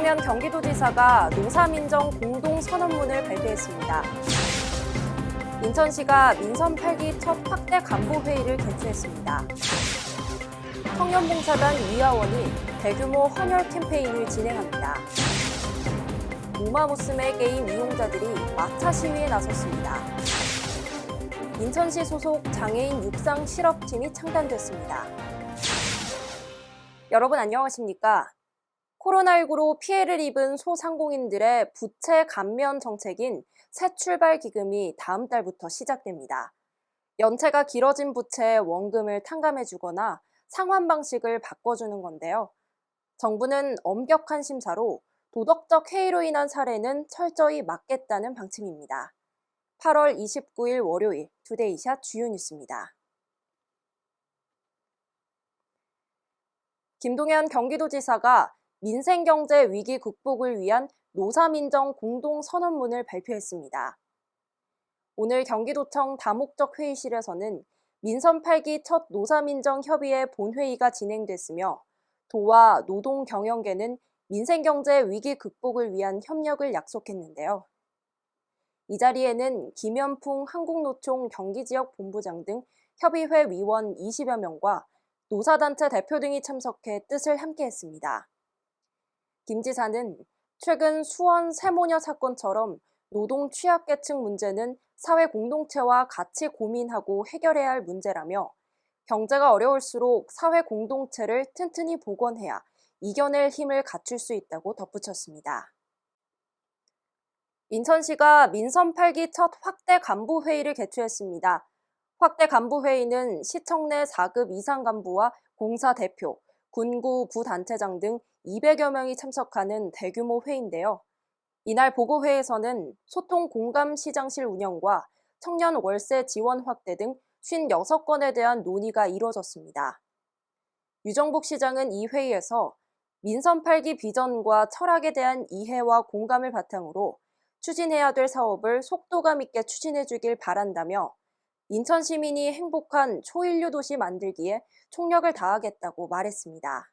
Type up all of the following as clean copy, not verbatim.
김동연 경기도지사가 노사민정 공동선언문을 발표했습니다. 인천시가 민선 8기 첫 확대 간부회의를 개최했습니다. 청년봉사단 위아원이 대규모 헌혈 캠페인을 진행합니다. 우마무스메 게임 이용자들이 마차 시위에 나섰습니다. 인천시 소속 장애인 육상 실업팀이 창단됐습니다. 여러분 안녕하십니까? 코로나19로 피해를 입은 소상공인들의 부채 감면 정책인 새출발 기금이 다음 달부터 시작됩니다. 연체가 길어진 부채에 원금을 탕감해주거나 상환 방식을 바꿔주는 건데요. 정부는 엄격한 심사로 도덕적 해이로 인한 사례는 철저히 막겠다는 방침입니다. 8월 29일 월요일 투데이샷 주요 뉴스입니다. 김동연 경기도지사가 민생경제 위기 극복을 위한 노사민정 공동선언문을 발표했습니다. 오늘 경기도청 다목적 회의실에서는 민선 8기 첫 노사민정 협의회 본회의가 진행됐으며 도와 노동경영계는 민생경제 위기 극복을 위한 협력을 약속했는데요. 이 자리에는 김연풍 한국노총 경기지역본부장 등 협의회 위원 20여 명과 노사단체 대표 등이 참석해 뜻을 함께했습니다. 김 지사는 최근 수원 세모녀 사건처럼 노동 취약계층 문제는 사회 공동체와 같이 고민하고 해결해야 할 문제라며 경제가 어려울수록 사회 공동체를 튼튼히 복원해야 이겨낼 힘을 갖출 수 있다고 덧붙였습니다. 인천시가 민선 8기 첫 확대 간부회의를 개최했습니다. 확대 간부회의는 시청 내 4급 이상 간부와 공사 대표, 군구 부단체장 등 200여 명이 참석하는 대규모 회의인데요. 이날 보고회에서는 소통 공감 시장실 운영과 청년 월세 지원 확대 등 56건에 대한 논의가 이뤄졌습니다. 유정복 시장은 이 회의에서 민선 8기 비전과 철학에 대한 이해와 공감을 바탕으로 추진해야 될 사업을 속도감 있게 추진해주길 바란다며 인천 시민이 행복한 초인류 도시 만들기에 총력을 다하겠다고 말했습니다.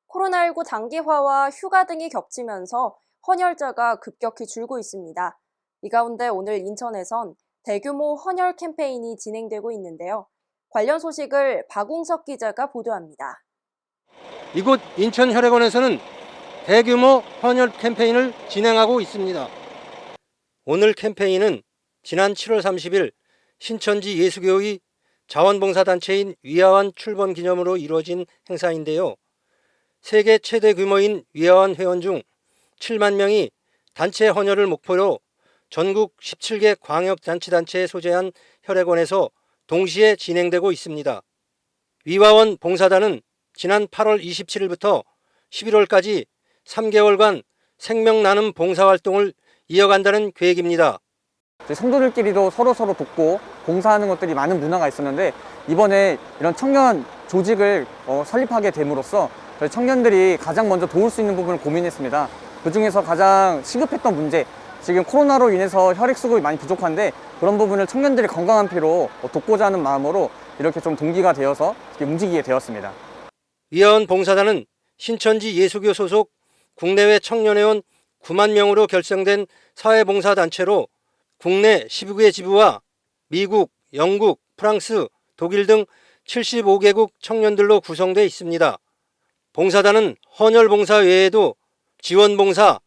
코로나19 장기화와 휴가 등이 겹치면서 헌혈자가 급격히 줄고 있습니다. 이 가운데 오늘 인천에선 대규모 헌혈 캠페인이 진행되고 있는데요. 관련 소식을 박웅석 기자가 보도합니다. 이곳 인천혈액원에서는 대규모 헌혈 캠페인을 진행하고 있습니다. 오늘 캠페인은 지난 7월 30일 신천지 예수교의 자원봉사단체인 위아원 출범 기념으로 이루어진 행사인데요. 세계 최대 규모인 위아원 회원 중 7만 명이 단체 헌혈을 목표로 전국 17개 광역자치단체에 소재한 혈액원에서 동시에 진행되고 있습니다. 위아원 봉사단은 지난 8월 27일부터 11월까지 3개월간 생명 나눔 봉사활동을 이어간다는 계획입니다. 성도들끼리도 서로 돕고 봉사하는 것들이 많은 문화가 있었는데 이번에 이런 청년 조직을 설립하게 됨으로써 저희 청년들이 가장 먼저 도울 수 있는 부분을 고민했습니다. 그중에서 가장 시급했던 문제, 지금 코로나로 인해서 혈액 수급이 많이 부족한데 그런 부분을 청년들이 건강한 피로 돕고자 하는 마음으로 이렇게 좀 동기가 되어서 움직이게 되었습니다. 위아원 봉사단은 신천지 예수교 소속 국내외 청년회원 9만 명으로 결성된 사회봉사단체로 국내 12개 지부와 미국, 영국, 프랑스, 독일 등 75개국 청년들로 구성되어 있습니다. 봉사단은 헌혈봉사 외에도 지원봉사,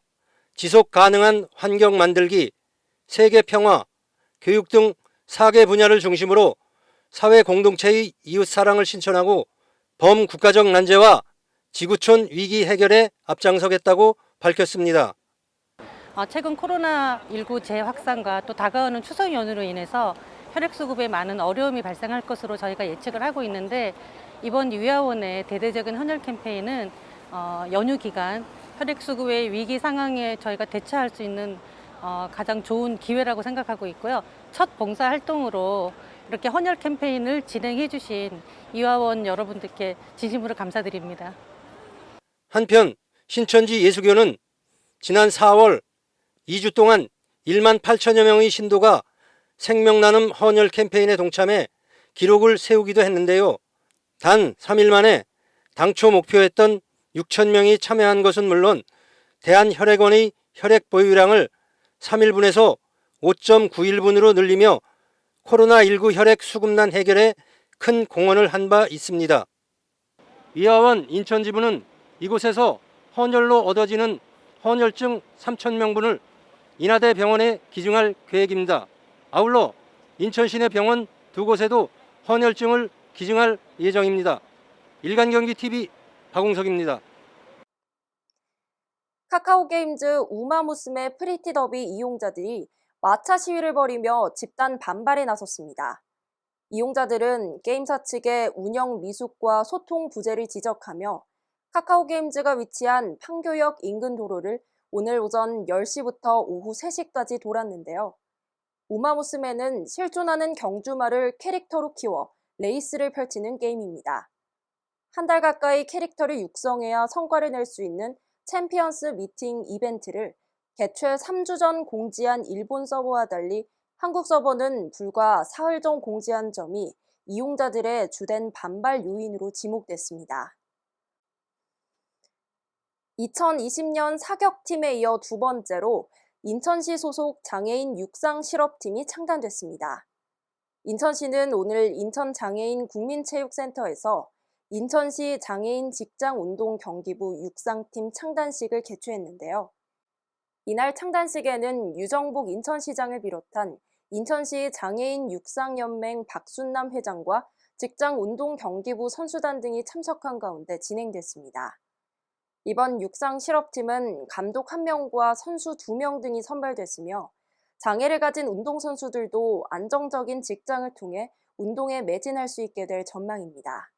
지속가능한 환경 만들기, 세계평화, 교육 등 4개 분야를 중심으로 사회 공동체의 이웃사랑을 실천하고 범국가적 난제와 지구촌 위기 해결에 앞장서겠다고 밝혔습니다. 최근 코로나19 재확산과 또 다가오는 추석 연휴로 인해서 혈액 수급에 많은 어려움이 발생할 것으로 저희가 예측을 하고 있는데 이번 위아원의 대대적인 헌혈 캠페인은 연휴 기간 혈액 수급의 위기 상황에 저희가 대처할 수 있는 가장 좋은 기회라고 생각하고 있고요. 첫 봉사 활동으로 이렇게 헌혈 캠페인을 진행해 주신 위아원 여러분들께 진심으로 감사드립니다. 한편 신천지 예수교는 지난 4월 2주 동안 1만 8천여 명의 신도가 생명나눔 헌혈 캠페인에 동참해 기록을 세우기도 했는데요. 단 3일 만에 당초 목표했던 6,000명이 참여한 것은 물론 대한혈액원의 혈액 보유량을 3일분에서 5.91분으로 늘리며 코로나19 혈액 수급난 해결에 큰 공헌을 한 바 있습니다. 위아원 인천지부는 이곳에서 헌혈로 얻어지는 헌혈증 3,000명분을 인하대 병원에 기증할 계획입니다. 아울러 인천 시내 병원 2곳에도 헌혈증을 기증할 예정입니다. 일간경기TV 박웅석입니다. 카카오게임즈 우마무스메 프리티 더비 이용자들이 마차 시위를 벌이며 집단 반발에 나섰습니다. 이용자들은 게임사 측의 운영 미숙과 소통 부재를 지적하며 카카오게임즈가 위치한 판교역 인근 도로를 오늘 오전 10시부터 오후 3시까지 돌았는데요. 우마무스메는 실존하는 경주마를 캐릭터로 키워 레이스를 펼치는 게임입니다. 한 달 가까이 캐릭터를 육성해야 성과를 낼 수 있는 챔피언스 미팅 이벤트를 개최 3주 전 공지한 일본 서버와 달리 한국 서버는 불과 사흘 전 공지한 점이 이용자들의 주된 반발 요인으로 지목됐습니다. 2020년 사격팀에 이어 두 번째로 인천시 소속 장애인 육상 실업팀이 창단됐습니다. 인천시는 오늘 인천장애인 국민체육센터에서 인천시 장애인 직장운동 경기부 육상팀 창단식을 개최했는데요. 이날 창단식에는 유정복 인천시장을 비롯한 인천시 장애인 육상연맹 박순남 회장과 직장운동 경기부 선수단 등이 참석한 가운데 진행됐습니다. 이번 육상 실업팀은 감독 1명과 선수 2명 등이 선발됐으며 장애를 가진 운동선수들도 안정적인 직장을 통해 운동에 매진할 수 있게 될 전망입니다.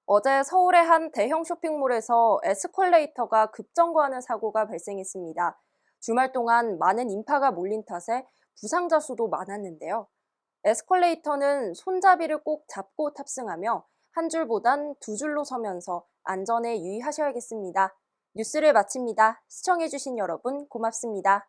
어제 서울의 한 대형 쇼핑몰에서 에스컬레이터가 급정거하는 사고가 발생했습니다. 주말 동안 많은 인파가 몰린 탓에 부상자 수도 많았는데요. 에스컬레이터는 손잡이를 꼭 잡고 탑승하며 한 줄보단 두 줄로 서면서 안전에 유의하셔야겠습니다. 뉴스를 마칩니다. 시청해주신 여러분 고맙습니다.